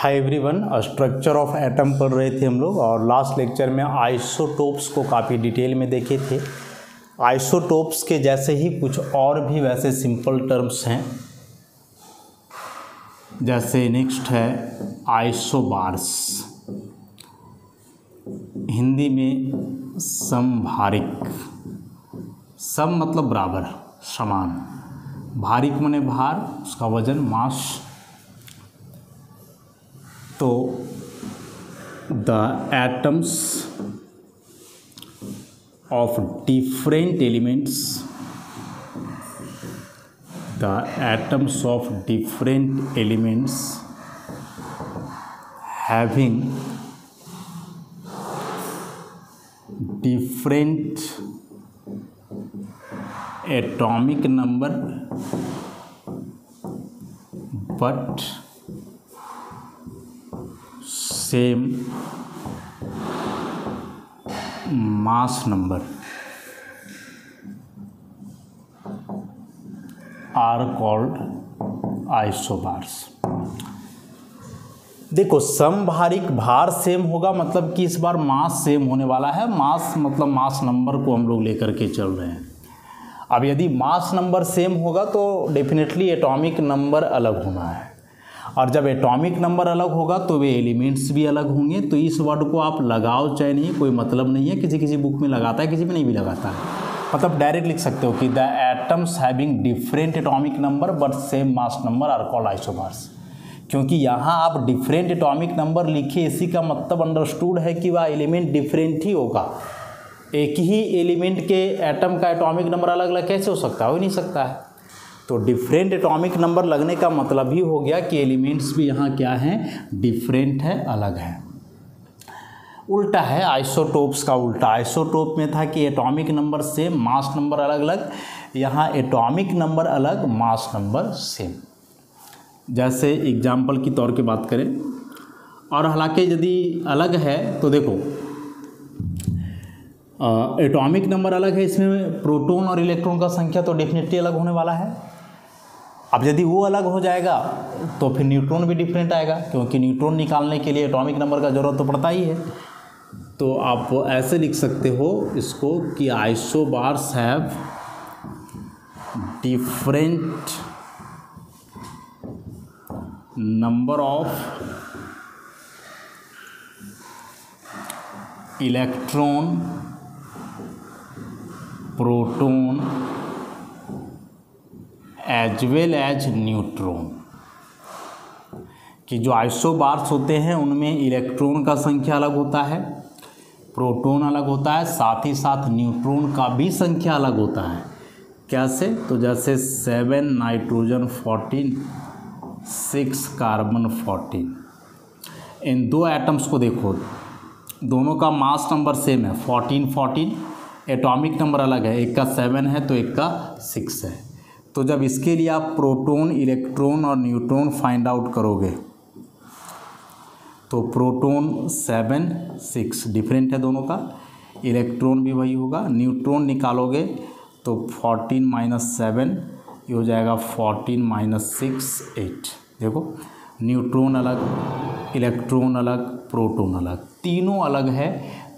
Hi everyone, structure of atom पढ़ रहे थे हम लोग और लास्ट लेक्चर में आइसोटोप्स को काफ़ी डिटेल में देखे थे। आइसोटोप्स के जैसे ही कुछ और भी वैसे सिंपल टर्म्स हैं, जैसे नेक्स्ट है आइसोबार्स, हिंदी में समभारिक। सम मतलब बराबर, समान, भारिक माने भार, उसका वजन, मास। तो the atoms of different elements, the atoms of different elements having different atomic number but same mass number are called isobars। देखो, समभारिक भार सेम होगा, मतलब कि इस बार मास सेम होने वाला है। मास मतलब मास नंबर को हम लोग लेकर के चल रहे हैं। अब यदि मास नंबर सेम होगा तो डेफिनेटली एटॉमिक नंबर अलग होना है, और जब एटॉमिक नंबर अलग होगा तो वे एलिमेंट्स भी अलग होंगे। तो इस वर्ड को आप लगाओ चाहे नहीं, कोई मतलब नहीं है। किसी किसी बुक में लगाता है, किसी में नहीं भी लगाता है। मतलब डायरेक्ट लिख सकते हो कि the atoms having different atomic number but same mass number are called isobars. क्योंकि यहाँ आप डिफरेंट एटॉमिक नंबर लिखे, इसी का मतलब अंडरस्टूड है कि वह एलिमेंट डिफरेंट ही होगा। एक ही एलिमेंट के एटम का एटॉमिक नंबर अलग अलग कैसे हो सकता है? हो ही नहीं सकता है। तो डिफरेंट एटॉमिक नंबर लगने का मतलब ही हो गया कि एलिमेंट्स भी यहाँ क्या हैं, डिफरेंट है, अलग है। उल्टा है आइसोटोप्स का उल्टा। आइसोटोप में था कि atomic number same, mass number अलग अलग। यहाँ एटॉमिक नंबर अलग, मास नंबर सेम। जैसे एग्जाम्पल की तौर पे बात करें, और हालांकि यदि अलग है तो देखो, एटॉमिक नंबर अलग है, इसमें प्रोटॉन और इलेक्ट्रॉन का संख्या तो डेफिनेटली अलग होने वाला है। अब यदि वो अलग हो जाएगा तो फिर न्यूट्रॉन भी डिफरेंट आएगा, क्योंकि न्यूट्रॉन निकालने के लिए एटॉमिक नंबर का ज़रूरत तो पड़ता ही है। तो आप ऐसे लिख सकते हो इसको कि isobars have different number of electron, proton as well as neutron। कि जो आइसोबार्स होते हैं उनमें इलेक्ट्रॉन का संख्या अलग होता है, प्रोटॉन अलग होता है, साथ ही साथ न्यूट्रॉन का भी संख्या अलग होता है। कैसे? तो जैसे 7 नाइट्रोजन 14, 6 कार्बन 14। इन दो एटम्स को देखो, दोनों का मास नंबर सेम है, 14 14। एटॉमिक नंबर अलग है, एक का 7 है तो एक का 6 है। तो जब इसके लिए आप प्रोटॉन, इलेक्ट्रॉन और न्यूट्रॉन फाइंड आउट करोगे तो प्रोटॉन 7 6 डिफरेंट है दोनों का, इलेक्ट्रॉन भी वही होगा। न्यूट्रॉन निकालोगे तो 14 माइनस 7 ये हो जाएगा 14 माइनस 6 8। देखो, न्यूट्रॉन अलग, इलेक्ट्रॉन अलग, प्रोटॉन अलग, तीनों अलग है।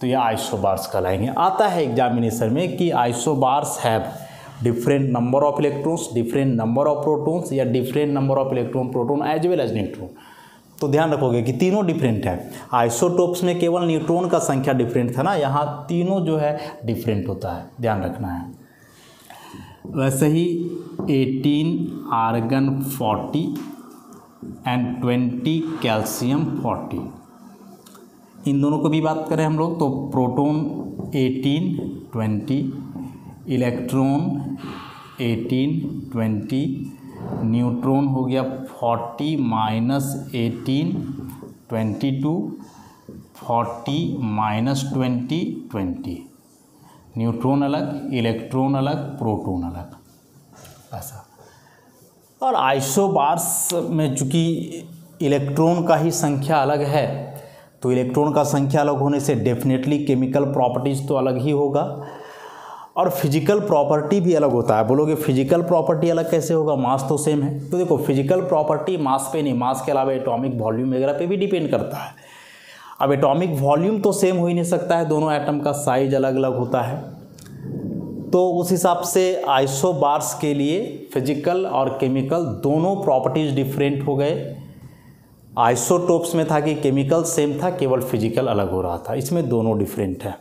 तो ये आइसोबार्स कहलाएंगे। आता है एग्जामिनेशन में कि isobars have different number of electrons, different number of protons, या different number of electron proton as well as neutron. तो ध्यान रखोगे कि तीनों डिफरेंट है। आइसोटोप्स में केवल न्यूट्रॉन का संख्या डिफरेंट था ना, यहाँ तीनों जो है डिफरेंट होता है, ध्यान रखना है। वैसे ही 18 आर्गन 40 एंड 20 कैल्शियम 40, इन दोनों को भी बात करें हम लोग तो प्रोटॉन 18 20, इलेक्ट्रॉन 18 20, न्यूट्रॉन हो गया 40 माइनस 18 22, 40 माइनस 20 20। न्यूट्रॉन अलग, इलेक्ट्रॉन अलग, प्रोटॉन अलग, ऐसा। और आइसोबार्स में चूँकि इलेक्ट्रॉन का ही संख्या अलग है, तो इलेक्ट्रॉन का संख्या अलग होने से डेफिनेटली केमिकल प्रॉपर्टीज़ तो अलग ही होगा। और फिजिकल प्रॉपर्टी भी अलग होता है। बोलोगे फिजिकल प्रॉपर्टी अलग कैसे होगा, मास तो सेम है। तो देखो फिजिकल प्रॉपर्टी मास पे नहीं, मास के अलावा एटॉमिक वॉल्यूम वगैरह पे भी डिपेंड करता है। अब एटॉमिक वॉल्यूम तो सेम हो ही नहीं सकता है, दोनों एटम का साइज अलग अलग होता है। तो उस हिसाब से आइसोबार्स के लिए फिजिकल और केमिकल दोनों प्रॉपर्टीज डिफरेंट हो गए। आइसोटोप्स में था कि केमिकल सेम था, केवल फिजिकल अलग हो रहा था। इसमें दोनों डिफरेंट है,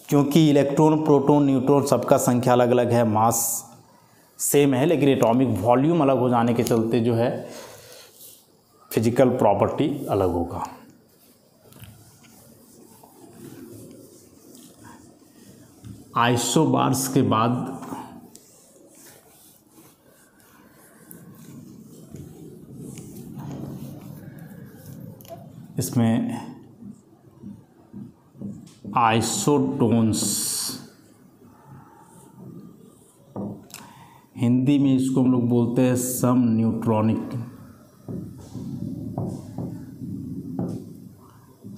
क्योंकि इलेक्ट्रॉन प्रोटॉन न्यूट्रॉन सबका संख्या अलग अलग है, मास सेम है, लेकिन एटॉमिक वॉल्यूम अलग हो जाने के चलते जो है फिजिकल प्रॉपर्टी अलग होगा। आइसोबार्स के बाद इसमें आइसोटोन्स, हिंदी में इसको हम लोग बोलते हैं सम न्यूट्रॉनिक।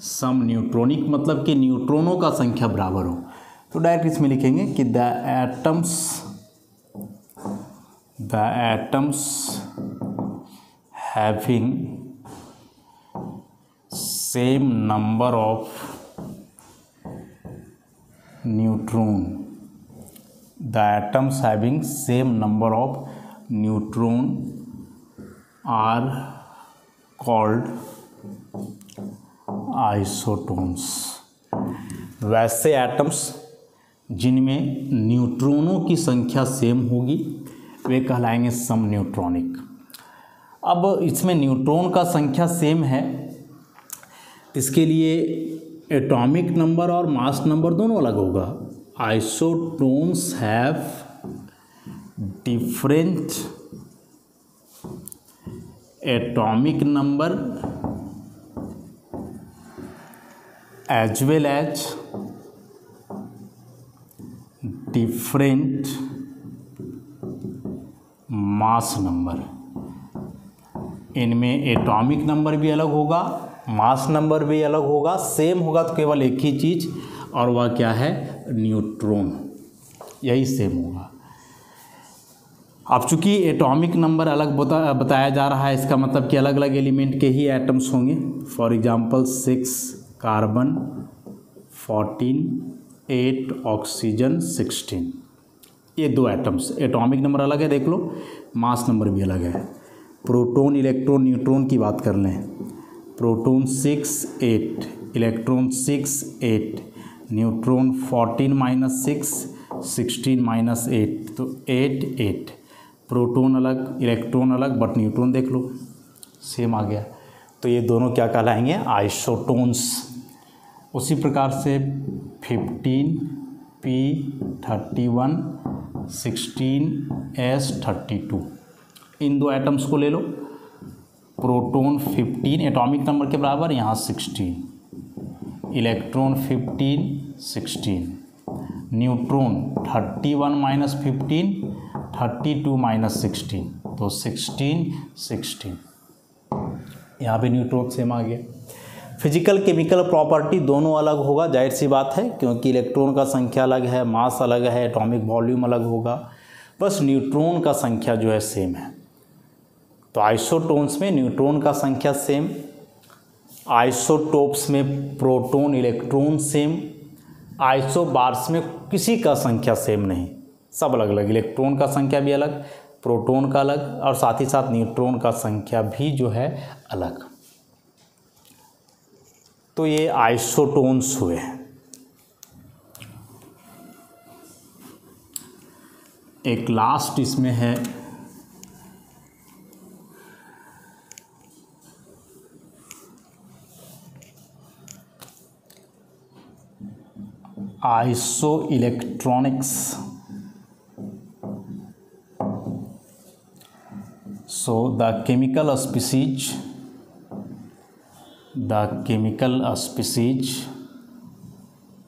सम न्यूट्रॉनिक मतलब कि न्यूट्रॉनों का संख्या बराबर हो। तो डायरेक्ट इसमें लिखेंगे कि the atoms having same number of neutron, the atoms having same number of neutron are called isotones. वैसे एटम्स जिनमें न्यूट्रॉनों की संख्या सेम होगी वे कहलाएंगे सम न्यूट्रॉनिक। अब इसमें न्यूट्रॉन का संख्या सेम है, इसके लिए एटॉमिक नंबर और मास नंबर दोनों अलग होगा। Isotones have different atomic number as well as different mass number. इनमें एटॉमिक नंबर भी अलग होगा, मास नंबर भी अलग होगा। सेम होगा तो केवल एक ही चीज़, और वह क्या है, न्यूट्रॉन, यही सेम होगा। अब चूंकि एटॉमिक नंबर अलग बताया जा रहा है, इसका मतलब कि अलग अलग एलिमेंट के ही एटम्स होंगे। फॉर एग्जांपल 6 कार्बन, 14 8 ऑक्सीजन 16, ये दो एटम्स। एटॉमिक नंबर अलग है, देख लो, मास नंबर भी अलग है। प्रोटॉन इलेक्ट्रॉन न्यूट्रॉन की बात कर लें, प्रोटॉन 6 8, इलेक्ट्रॉन 6 8, न्यूट्रॉन 14 - 6 16 - 8, तो 8 8। प्रोटॉन अलग इलेक्ट्रॉन अलग, बट न्यूट्रॉन देख लो सेम आ गया। तो ये दोनों क्या कहलाएंगे, आइसोटोन्स। उसी प्रकार से 15 P 31 16 S 32, इन दो एटम्स को ले लो। प्रोटॉन 15 एटॉमिक नंबर के बराबर, यहाँ 16, इलेक्ट्रॉन 15 16, न्यूट्रॉन 31 - 15 32 - 16, तो 16 16, यहाँ पे न्यूट्रॉन सेम आ गया। फिजिकल केमिकल प्रॉपर्टी दोनों अलग होगा, जाहिर सी बात है, क्योंकि इलेक्ट्रॉन का संख्या अलग है, मास अलग है, एटॉमिक वॉल्यूम अलग होगा, बस न्यूट्रॉन का संख्या जो है सेम है। तो आइसोटोन्स में न्यूट्रॉन का संख्या सेम, आइसोटोप्स में प्रोटॉन इलेक्ट्रॉन सेम, आइसोबार्स में किसी का संख्या सेम नहीं, सब अलग अलग। इलेक्ट्रॉन का संख्या भी अलग, प्रोटॉन का अलग, और साथ ही साथ न्यूट्रॉन का संख्या भी जो है अलग। तो ये आइसोटोन्स हुए। एक लास्ट इसमें है iso electronics. So the chemical species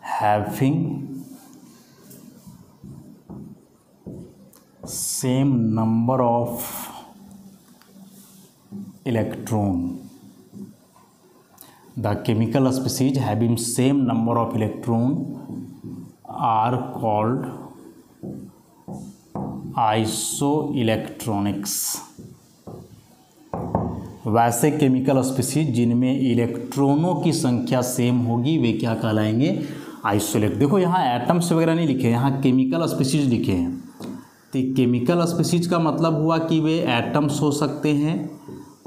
having same number of electron, the chemical species having same number of electron are called isoelectronics. वैसे केमिकल स्पीशीज जिनमें इलेक्ट्रॉनों की संख्या सेम होगी वे क्या कहलाएंगे, आइसोलेट। देखो यहाँ एटम्स वगैरह नहीं लिखे, यहाँ केमिकल स्पीशीज लिखे हैं। तो केमिकल स्पीशीज का मतलब हुआ कि वे एटम्स हो सकते हैं,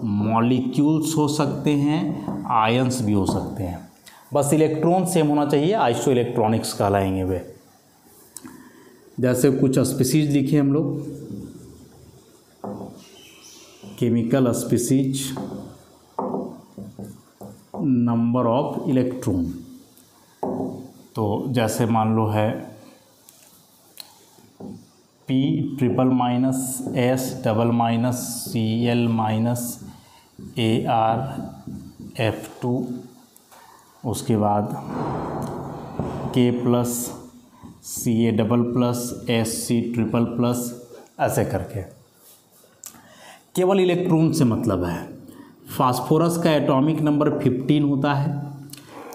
मॉलिक्यूल्स हो सकते हैं, आयंस भी हो सकते हैं, बस इलेक्ट्रॉन सेम होना चाहिए, आइसो इलेक्ट्रॉनिक्स कहलाएंगे वे। जैसे कुछ स्पीशीज लिखे हम लोग, chemical species, number of electron. तो जैसे मान लो है P triple minus S double minus Cl minus ArF2, उसके बाद K plus Ca double plus Sc triple plus, ऐसे करके। केवल इलेक्ट्रॉन से मतलब है। फास्फोरस का एटॉमिक नंबर 15 होता है,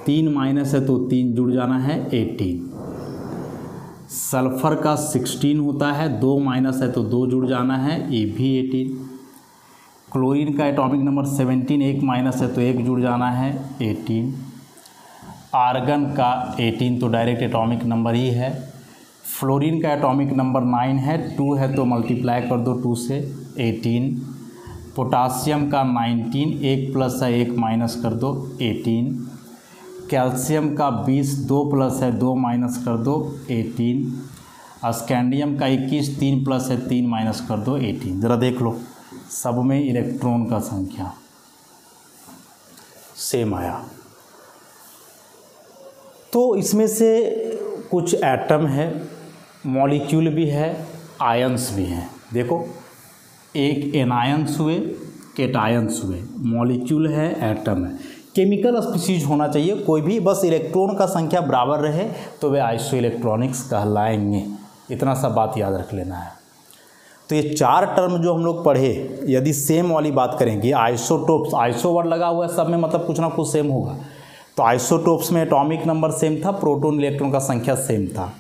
3 माइनस है तो 3 जुड़ जाना है 18। सल्फर का 16 होता है, 2 माइनस है तो 2 जुड़ जाना है, ये भी 18। क्लोरीन का एटॉमिक नंबर 17, 1 माइनस है तो 1 जुड़ जाना है 18। आर्गन का 18 तो डायरेक्ट एटॉमिक नंबर ही है। फ्लोरीन का एटॉमिक नंबर 9 है, 2 है तो मल्टीप्लाई कर दो 2 से 18। पोटासियम का 19, 1 प्लस है 1 माइनस कर दो 18। कैल्शियम का 20, 2 प्लस है 2 माइनस कर दो 18। स्कैंडियम का 21, 3 प्लस है 3 माइनस कर दो 18। ज़रा देख लो, सब में इलेक्ट्रॉन का संख्या सेम आया। तो इसमें से कुछ एटम है, मॉलिक्यूल भी है, आयंस भी हैं। देखो, एक एनायंस हुए, केटायंस हुए, मॉलिक्यूल है, एटम है। केमिकल स्पीशीज होना चाहिए कोई भी, बस इलेक्ट्रॉन का संख्या बराबर रहे तो वे आइसो इलेक्ट्रॉनिक्स कहलाएंगे। इतना सा बात याद रख लेना है। तो ये 4 टर्म जो हम लोग पढ़े, यदि सेम वाली बात करेंगे, आइसोटोप्स, आइसो वर्ड लगा हुआ है सब में, मतलब कुछ ना कुछ सेम होगा। तो आइसोटोप्स में एटॉमिक नंबर सेम था, प्रोटॉन इलेक्ट्रॉन का संख्या सेम था।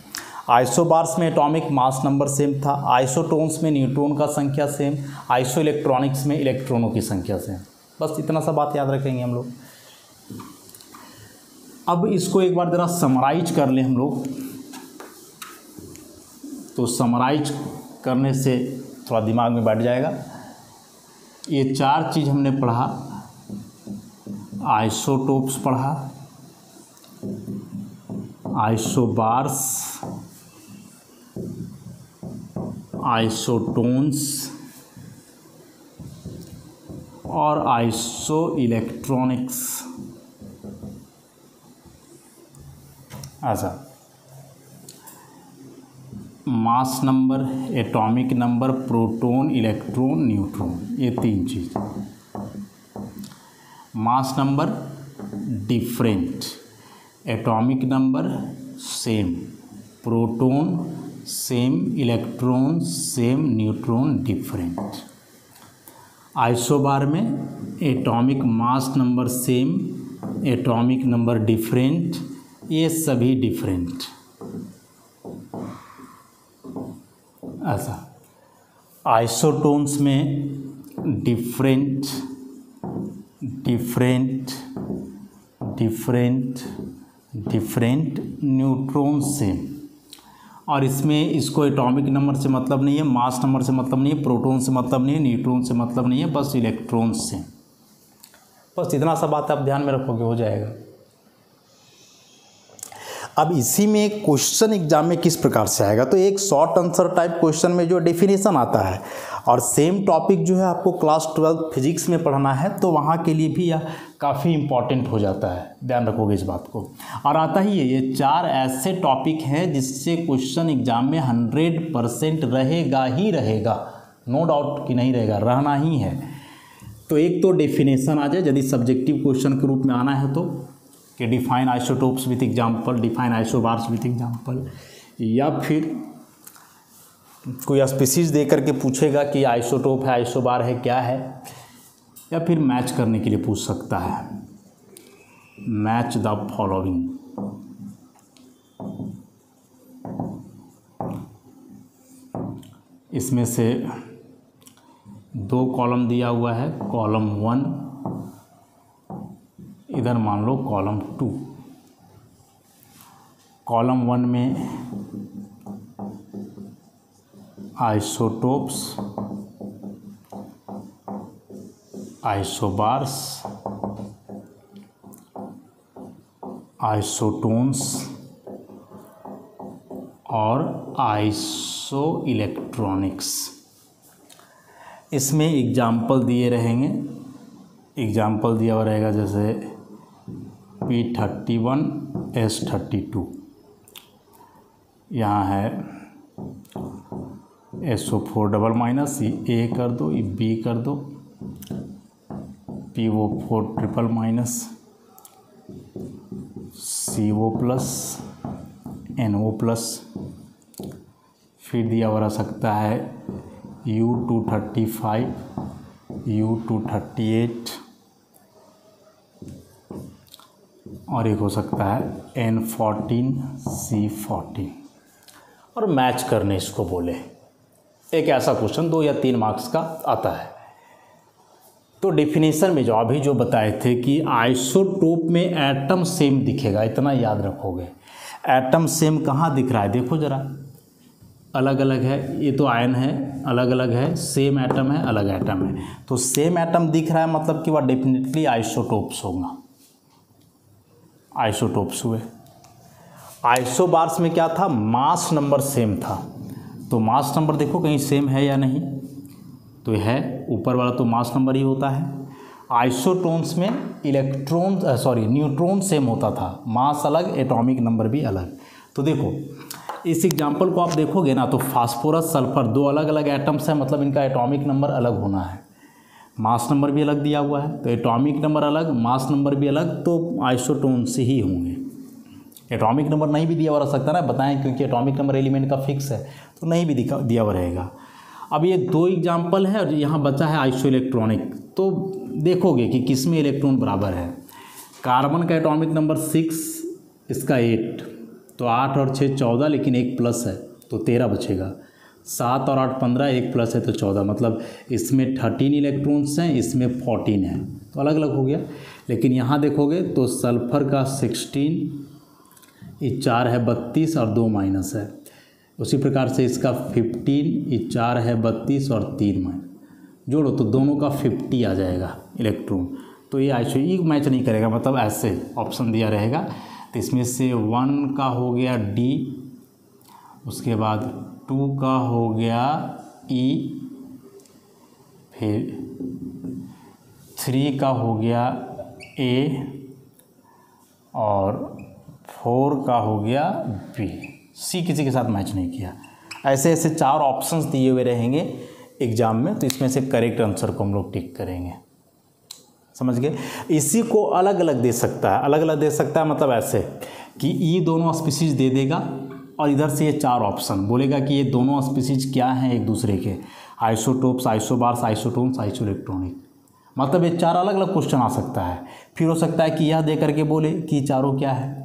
आइसोबार्स में एटॉमिक मास नंबर सेम था। आइसोटोन्स में न्यूट्रॉन का संख्या सेम। आइसो इलेक्ट्रॉनिक्स में इलेक्ट्रॉनों की संख्या सेम। बस इतना सा बात याद रखेंगे हम लोग। अब इसको एक बार ज़रा समराइज कर लें हम लोग। तो समराइज करने से थोड़ा दिमाग में बैठ जाएगा। ये 4 चीज़ हमने पढ़ा, आइसोटोप्स पढ़ा, आइसोबार्स, आइसोटोन्स और आइसो इलेक्ट्रॉनिक्स। ऐसा mass number, atomic number, proton, electron, neutron, ये 3 चीज़। Mass number different, atomic number same, proton same, electron same, neutron different. Isobar में atomic mass number same, atomic number different, ये सभी different. ऐसा isotones में different, different, different, different, neutron same. और इसमें इसको एटॉमिक नंबर से मतलब नहीं है, मास नंबर से मतलब नहीं है, प्रोटॉन से मतलब नहीं है, न्यूट्रॉन से मतलब नहीं है, बस इलेक्ट्रॉन से। बस इतना सा बात आप ध्यान में रखोगे, हो जाएगा। अब इसी में क्वेश्चन एग्जाम में किस प्रकार से आएगा, तो एक शॉर्ट आंसर टाइप क्वेश्चन में जो डेफिनेशन आता है और सेम टॉपिक जो है आपको क्लास 12 फिजिक्स में पढ़ना है, तो वहाँ के लिए भी यह काफ़ी इम्पॉर्टेंट हो जाता है। ध्यान रखोगे इस बात को। और आता ही है, ये 4 ऐसे टॉपिक हैं जिससे क्वेश्चन एग्जाम में 100% रहेगा ही रहेगा, नो डाउट कि नहीं रहेगा, रहना ही है। तो एक तो डेफिनेशन आ जाए, यदि सब्जेक्टिव क्वेश्चन के रूप में आना है तो, कि define isotopes with example, define isobars with example, या फिर कोई स्पीशीज़ दे करके पूछेगा कि आइसोटोप है, आइसोबार है, क्या है, या फिर मैच करने के लिए पूछ सकता है, मैच द फॉलोइंग। इसमें से 2 कॉलम दिया हुआ है, कॉलम 1, इधर मान लो कॉलम 2। कॉलम 1 में आइसोटोप्स, आइसोबार्स, आइसोटोन्स और आइसो इलेक्ट्रॉनिक्स। इसमें एग्जाम्पल दिए रहेंगे, एग्जाम्पल दिया हुआ रहेगा जैसे P31 S32, यहाँ है SO4 डबल माइनस, ये A कर दो, ये B कर दो, PO4 triple minus, CO plus, NO plus. फिर दिया हुआ रह सकता है U235, U238 और एक हो सकता है N14 C14 और मैच करने इसको बोले। एक ऐसा क्वेश्चन 2 या 3 मार्क्स का आता है। तो डेफिनेशन में जो अभी जो बताए थे कि आइसोटोप में एटम सेम दिखेगा, इतना याद रखोगे। एटम सेम कहाँ दिख रहा है, देखो ज़रा, अलग अलग है, ये तो आयन है, अलग अलग है, सेम एटम है, अलग एटम है। तो सेम एटम दिख रहा है मतलब कि वह डेफिनेटली आइसोटोप्स होगा, आइसोटोप्स हुए। आइसोबार्स में क्या था, मास नंबर सेम था। तो मास नंबर देखो कहीं सेम है या नहीं, तो है, ऊपर वाला तो मास नंबर ही होता है। आइसोटोन्स में न्यूट्रॉन सेम होता था, मास अलग, एटॉमिक नंबर भी अलग। तो देखो इस एग्जाम्पल को आप देखोगे ना, तो फास्फोरस सल्फर 2 अलग अलग एटम्स हैं, मतलब इनका एटॉमिक नंबर अलग होना है, मास नंबर भी अलग दिया हुआ है, तो एटॉमिक नंबर अलग, मास नंबर भी अलग, तो आइसोटोन्स ही होंगे। एटॉमिक नंबर नहीं भी दिया हुआ रह सकता ना, बताएं, क्योंकि एटॉमिक नंबर एलिमेंट का फिक्स है, तो नहीं भी दिया हुआ रहेगा। अब ये 2 एग्जाम्पल है और यहाँ बचा है आइसो इलेक्ट्रॉनिक। तो देखोगे कि किस में इलेक्ट्रॉन बराबर है। कार्बन का एटॉमिक नंबर 6, इसका 8, तो 8 और 6 14, लेकिन 1 प्लस है तो 13 बचेगा। 7 और 8 15, 1 प्लस है तो 14, मतलब इसमें 13 इलेक्ट्रॉन्स हैं, इसमें 14 हैं, तो अलग अलग हो गया। लेकिन यहाँ देखोगे तो सल्फर का 16, ये 4 है 32 और 2 माइनस है। उसी प्रकार से इसका 15, ये 4 है 32 और 3 माइनस, जोड़ो तो दोनों का 50 आ जाएगा इलेक्ट्रॉन। तो ये आइसो ये मैच नहीं करेगा, मतलब ऐसे ऑप्शन दिया रहेगा। तो इसमें से 1 का हो गया D, उसके बाद 2 का हो गया E, फिर 3 का हो गया A और 4 का हो गया B। C किसी के साथ मैच नहीं किया। ऐसे ऐसे 4 ऑप्शंस दिए हुए रहेंगे एग्जाम में, तो इसमें से करेक्ट आंसर को हम लोग टिक करेंगे। समझ गए। इसी को अलग अलग दे सकता है, अलग अलग दे सकता है, मतलब ऐसे कि E दोनों स्पीसीज दे देगा और इधर से ये 4 ऑप्शन बोलेगा कि ये दोनों स्पीसीज क्या हैं एक दूसरे के, isotopes, isobars, isotones, iso electronic, मतलब ये 4 अलग अलग क्वेश्चन आ सकता है। फिर हो सकता है कि यह दे करके बोले कि चारों क्या है,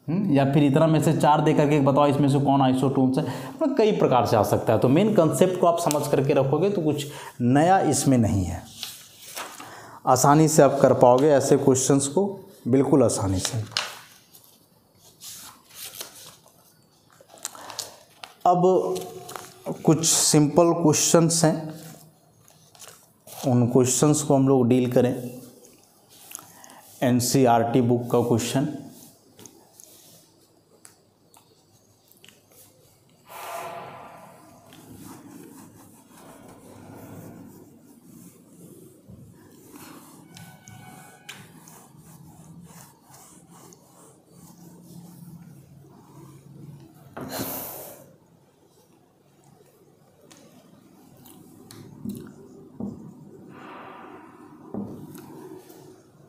या फिर इतना में से 4 दे करके बताओ इसमें से कौन आइसोटोन्स है, मतलब कई प्रकार से आ सकता है। तो मेन कंसेप्ट को आप समझ करके रखोगे तो कुछ नया इसमें नहीं है, आसानी से आप कर पाओगे ऐसे क्वेश्चंस को, बिल्कुल आसानी से। अब कुछ सिंपल क्वेश्चंस हैं, उन क्वेश्चंस को हम लोग डील करें। NCERT बुक का क्वेश्चन,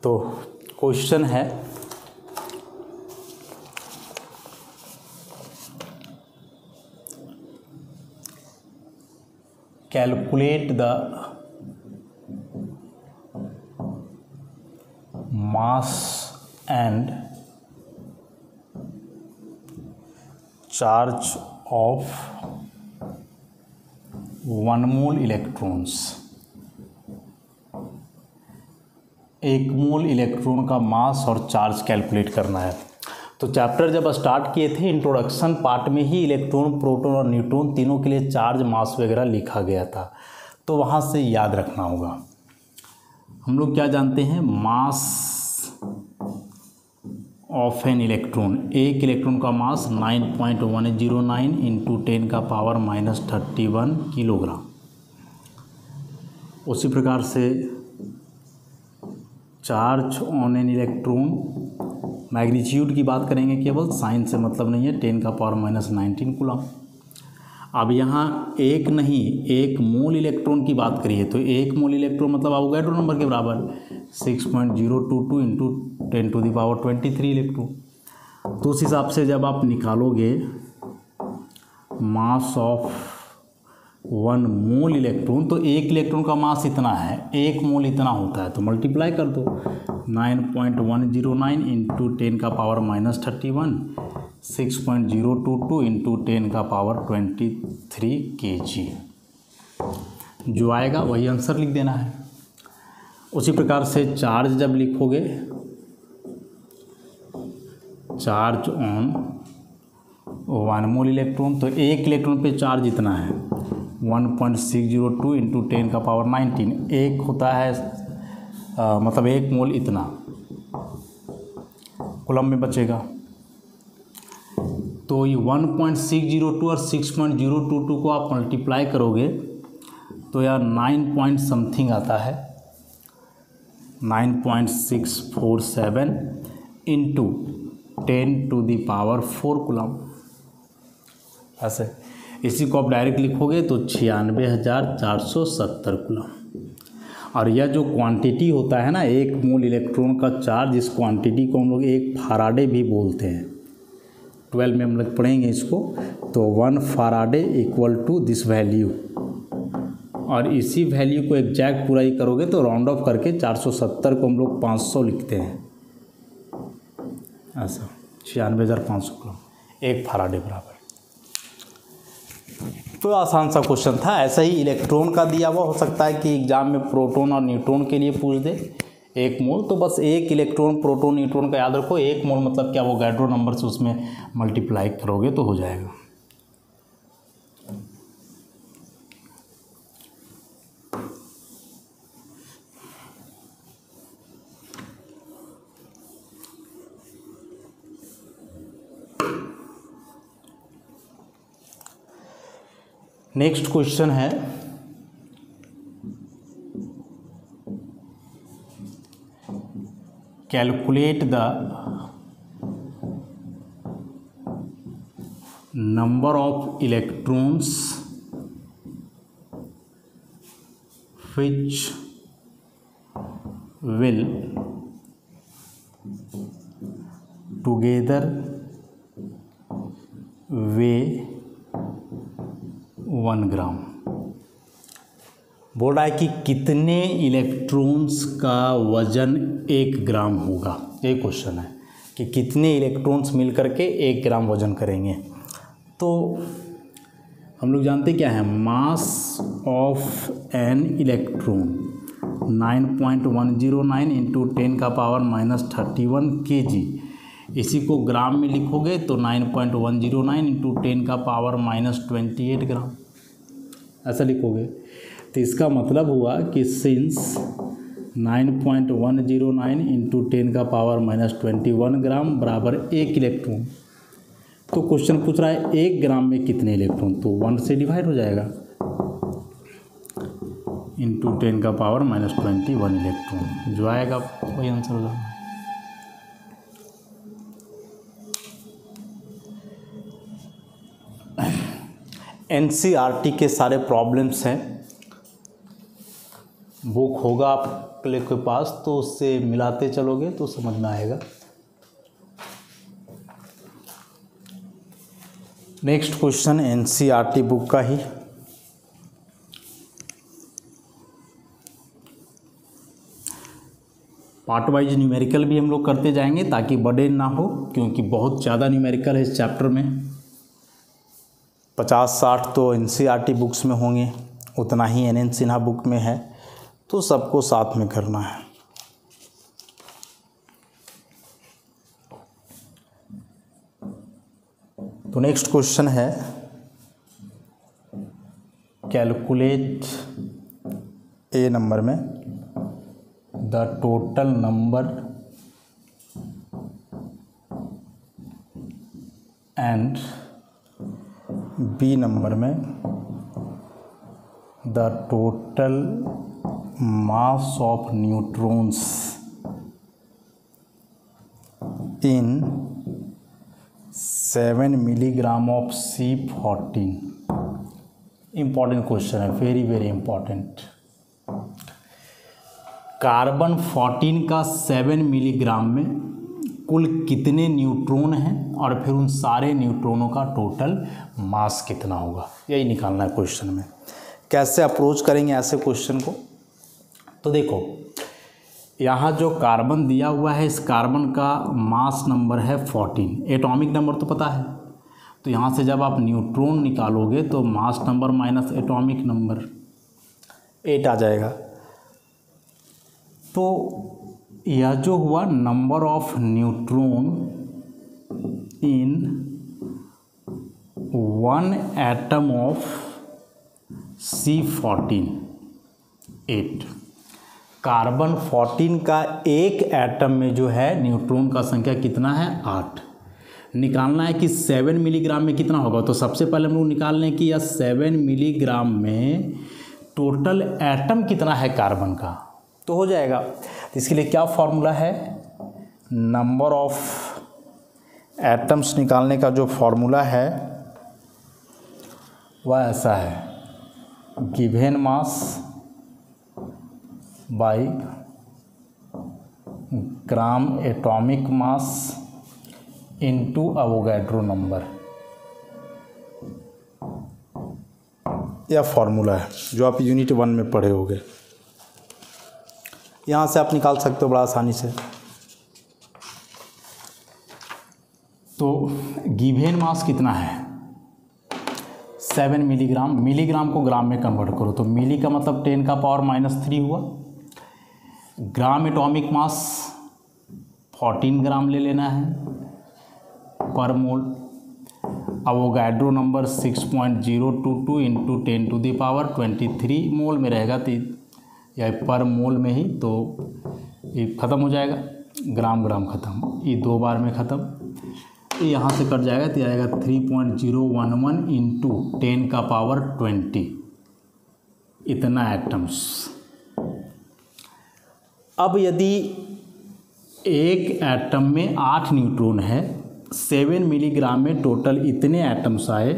तो क्वेश्चन है calculate the mass and charge of 1 mole electrons, 1 mole electron का मास और चार्ज कैलकुलेट करना है। तो चैप्टर जब स्टार्ट किए थे इंट्रोडक्शन पार्ट में ही इलेक्ट्रॉन, प्रोटॉन और न्यूट्रॉन तीनों के लिए चार्ज, मास वगैरह लिखा गया था, तो वहाँ से याद रखना होगा। हम लोग क्या जानते हैं, मास ऑफ एन इलेक्ट्रॉन, एक इलेक्ट्रॉन का मास 9.109 इंटू 10 का पावर -31 किलोग्राम। उसी प्रकार से charge on an electron, magnitude की बात करेंगे केवल, साइन से मतलब नहीं है, 10 का पावर -19 कूलम। अब यहाँ एक नहीं, 1 मोल इलेक्ट्रॉन की बात करिए तो 1 मोल इलेक्ट्रॉन मतलब अवोगाड्रो नंबर के बराबर 6.022 इंटू 10⁻23 इलेक्ट्रॉन। तो उस हिसाब से जब आप निकालोगे मास ऑफ 1 मोल इलेक्ट्रॉन, तो 1 इलेक्ट्रॉन का मास इतना है, 1 मोल इतना होता है, तो मल्टीप्लाई कर दो 9.109 इंटू 10 का पावर -31, 6.022 इंटू 10 का पावर 23 kg, जो आएगा वही आंसर लिख देना है। उसी प्रकार से चार्ज जब लिखोगे, चार्ज ऑन 1 मोल इलेक्ट्रॉन, तो 1 इलेक्ट्रॉन पे चार्ज इतना है 1.602 इंटू 10 का पावर 19, एक होता है मतलब 1 मोल इतना कूलम में बचेगा। तो ये 1.602 और 6.022 को आप मल्टीप्लाई करोगे तो यार 9 पॉइंट समथिंग आता है, 9.647 इंटू 10⁻⁴ कूलम। ऐसे इसी को आप डायरेक्ट लिखोगे तो 96,470 कूलम। और यह जो क्वांटिटी होता है ना 1 मोल इलेक्ट्रॉन का चार्ज, इस क्वांटिटी को हम लोग 1 फैराडे भी बोलते हैं। 12 में हम लोग पढ़ेंगे इसको, तो 1 faraday equal to this value, और इसी वैल्यू को एग्जैक्ट पूरा ही करोगे तो राउंड ऑफ करके 470 को हम लोग 500 लिखते हैं। ऐसा 96,500 कूलम, 1 फैराडे बराबर। तो आसान सा क्वेश्चन था। ऐसा ही इलेक्ट्रॉन का दिया हुआ हो सकता है कि एग्जाम में प्रोटॉन और न्यूट्रॉन के लिए पूछ दे 1 मोल, तो बस 1 इलेक्ट्रॉन, प्रोटॉन, न्यूट्रॉन का याद रखो। 1 मोल मतलब क्या, वो गैड्रो नंबर से उसमें मल्टीप्लाई करोगे तो हो जाएगा। नेक्स्ट क्वेश्चन है, calculate the number of electrons which will together weigh 1 ग्राम। बोल रहा है कि कितने इलेक्ट्रॉन्स का वजन 1 ग्राम होगा। ये क्वेश्चन है कि कितने इलेक्ट्रॉन्स मिल करके 1 ग्राम वजन करेंगे। तो हम लोग जानते क्या है, mass of an electron 9.109 into 10 का पावर -31 kg। इसी को ग्राम में लिखोगे तो 9.109 इंटू 10 का पावर -28 ग्राम, ऐसा लिखोगे। तो इसका मतलब हुआ कि सिंस 9.109 इंटू 10 का पावर -21 ग्राम बराबर 1 इलेक्ट्रॉन, तो क्वेश्चन पूछ रहा है 1 ग्राम में कितने इलेक्ट्रॉन, तो 1 से डिवाइड हो जाएगा, इंटू 10 का पावर -21 इलेक्ट्रॉन, जो आएगा वही आंसर हो जाएगा। एनसीईआरटी के सारे प्रॉब्लम्स हैं, बुक होगा आपके पास तो उससे मिलाते चलोगे तो समझ में आएगा। नेक्स्ट क्वेश्चन एनसीईआरटी बुक का ही, पार्ट वाइज न्यूमेरिकल भी हम लोग करते जाएंगे ताकि बर्डन ना हो, क्योंकि बहुत ज़्यादा न्यूमेरिकल है इस चैप्टर में। 50-60 तो एनसीईआरटी बुक्स में होंगे, उतना ही NN सिन्हा बुक में है, तो सबको साथ में करना है। तो नेक्स्ट क्वेश्चन है, कैलकुलेट ए नंबर में the total number and B number में the total mass of neutrons in 7 milligram of C14। Important question है, वेरी वेरी इम्पॉर्टेंट। कार्बन 14 का 7 मिलीग्राम में कुल कितने न्यूट्रॉन हैं और फिर उन सारे न्यूट्रॉनों का टोटल मास कितना होगा, यही निकालना है क्वेश्चन में। कैसे अप्रोच करेंगे ऐसे क्वेश्चन को? तो देखो, यहाँ जो कार्बन दिया हुआ है, इस कार्बन का मास नंबर है 14, एटॉमिक नंबर तो पता है, तो यहाँ से जब आप न्यूट्रॉन निकालोगे तो mass number minus atomic number 8 आ जाएगा। तो यह जो हुआ number of neutron in 1 atom of C14, 8। Carbon 14 का एक एटम में जो है न्यूट्रॉन का संख्या कितना है? 8। निकालना है कि 7 मिलीग्राम में कितना होगा। तो सबसे पहले हम लोग निकाल लें कि यह 7 मिलीग्राम में टोटल एटम कितना है कार्बन का, तो हो जाएगा। तो इसके लिए क्या फॉर्मूला है? नंबर ऑफ एटम्स निकालने का जो फॉर्मूला है वह ऐसा है, given mass by gram atomic mass into Avogadro number. यह फॉर्मूला है जो आप यूनिट 1 में पढ़े होंगे। यहाँ से आप निकाल सकते हो बड़ा आसानी से। तो गिवन मास कितना है? 7 मिलीग्राम। मिलीग्राम को ग्राम में कन्वर्ट करो तो मिली का मतलब 10 का पावर -3 हुआ। ग्राम एटॉमिक मास 14 ग्राम ले लेना है पर मोल। अवोगाड्रो नंबर 6.022 इंटू 10⁻23 मोल में रहेगा, तो या पर मोल में ही, तो ये ख़त्म हो जाएगा, ग्राम ग्राम ख़त्म, ये 2 बार में ख़त्म। यहाँ से कट जाएगा तो आएगा 3.011 इंटू 10⁻20, इतना एटम्स। अब यदि एक एटम में 8 न्यूट्रॉन है, 7 मिलीग्राम में टोटल इतने एटम्स आए,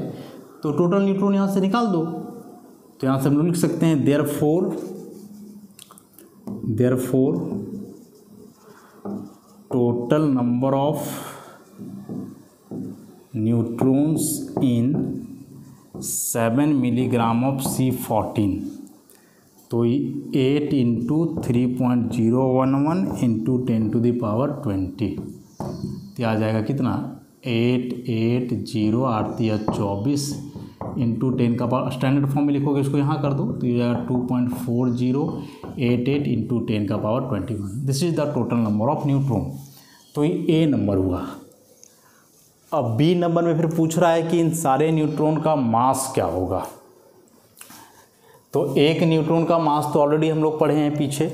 तो टोटल न्यूट्रॉन यहाँ से निकाल दो। तो यहाँ से हम लोग लिख सकते हैं therefore total number of neutrons in 7 milligram of C14, तो 8 इंटू 3.011 इंटू 10⁻20, तो आ जाएगा कितना? 8808 इंटू 10 का पावर, स्टैंडर्ड फॉर्म में लिखोगे इसको यहाँ कर दो तो ये जाएगा 2.4088 into 10⁻21। This is the total number of neutron. तो ये ए नंबर हुआ। अब बी नंबर में फिर पूछ रहा है कि इन सारे न्यूट्रॉन का मास क्या होगा। तो एक न्यूट्रॉन का मास तो ऑलरेडी हम लोग पढ़े हैं पीछे।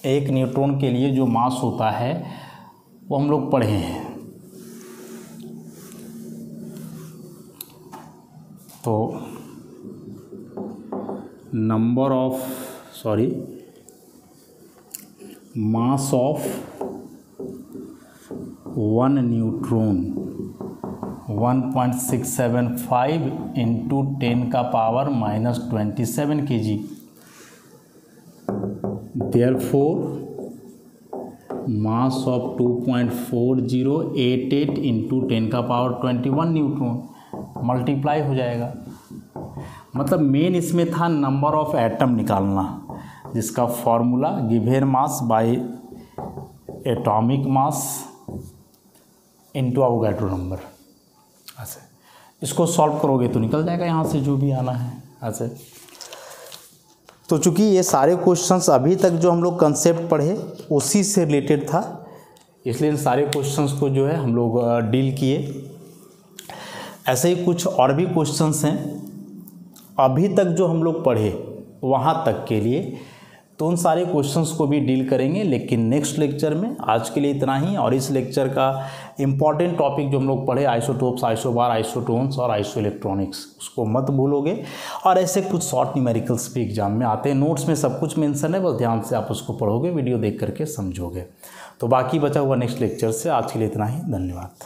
एक न्यूट्रॉन के लिए जो मास होता है वो हम लोग पढ़े हैं। तो mass of 1 neutron 1.675 into 10⁻27 kg। Therefore mass of 2.4088 into 10⁻21 neutron multiply हो जाएगा। मतलब मेन इसमें था नंबर ऑफ एटम निकालना, जिसका formula given mass by atomic mass into Avogadro number. ऐसे इसको सॉल्व करोगे तो निकल जाएगा यहाँ से जो भी आना है। ऐसे तो चूँकि ये सारे क्वेश्चंस अभी तक जो हम लोग कंसेप्ट पढ़े उसी से रिलेटेड था, इसलिए इन सारे क्वेश्चंस को जो है हम लोग डील किए। ऐसे ही कुछ और भी क्वेश्चंस हैं अभी तक जो हम लोग पढ़े वहाँ तक के लिए, तो उन सारे क्वेश्चंस को भी डील करेंगे लेकिन नेक्स्ट लेक्चर में। आज के लिए इतना ही। और इस लेक्चर का इम्पॉर्टेंट टॉपिक जो हम लोग पढ़े आइसोटोप्स, आइसोबार, आइसोटोन्स और आइसो इलेक्ट्रॉनिक्स, उसको मत भूलोगे। और ऐसे कुछ शॉर्ट न्यूमेरिकल्स भी एग्जाम में आते हैं, नोट्स में सब कुछ मेंशन है, बस ध्यान से आप उसको पढ़ोगे, वीडियो देख करके समझोगे। तो बाकी बचा हुआ नेक्स्ट लेक्चर से। आज के लिए इतना ही, धन्यवाद।